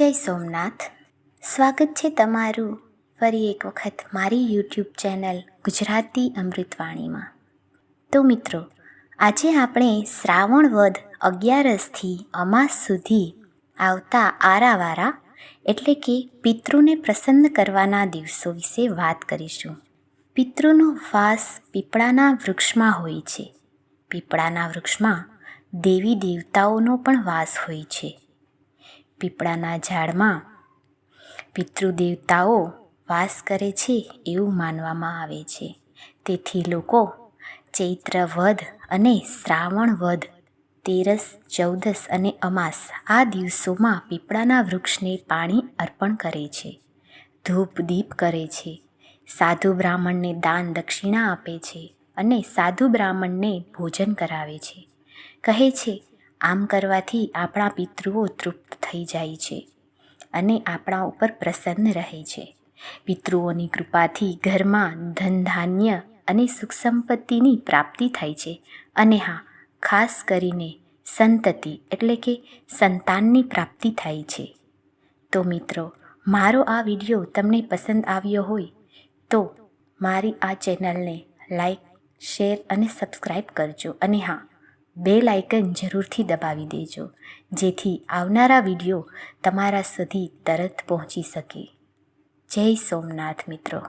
જય સોમનાથ. સ્વાગત છે તમારું ફરી એક વખત મારી યુટ્યુબ ચેનલ ગુજરાતી અમૃતવાણીમાં. તો મિત્રો, આજે આપણે શ્રાવણ વદ 11થી અમાસ સુધી આવતા આરાવારા એટલે કે પિતૃને પ્રસન્ન કરવાના દિવસો વિશે વાત કરીશું. પિતૃનો વાસ પીપળાના વૃક્ષમાં હોય છે. પીપળાના વૃક્ષમાં દેવી દેવતાઓનો પણ વાસ હોય છે. પીપળાના ઝાડમાં પિતૃદેવતાઓ વાસ કરે છે એવું માનવામાં આવે છે. તેથી લોકો ચૈત્ર વદ અને શ્રાવણ વદ 13, 14 અને અમાસ આ દિવસોમાં પીપળાના વૃક્ષને પાણી અર્પણ કરે છે, ધૂપ દીપ કરે છે, સાધુ બ્રાહ્મણને દાન દક્ષિણા આપે છે અને સાધુ બ્રાહ્મણને ભોજન કરાવે છે. કહે છે આમ કરવાથી આપણા પિતૃઓ તૃપ્ત થઈ જાય છે અને આપણા ઉપર પ્રસન્ન રહે છે. પિતૃઓની કૃપાથી ઘરમાં ધન ધાન્ય અને સુખ સંપત્તિની પ્રાપ્તિ થાય છે. અને હા, ખાસ કરીને સંતતિ એટલે કે સંતાનની પ્રાપ્તિ થાય છે. તો મિત્રો, મારો આ વિડીયો તમને પસંદ આવ્યો હોય તો મારી આ ચેનલને લાઈક, શેર અને સબસ્ક્રાઈબ કરજો. અને હા, બેલ આઇકન જરૂરથી દબાવી દેજો, જેથી આવનારા વિડીયો તમારા સુધી તરત પહોંચી શકે. જય સોમનાથ મિત્રો.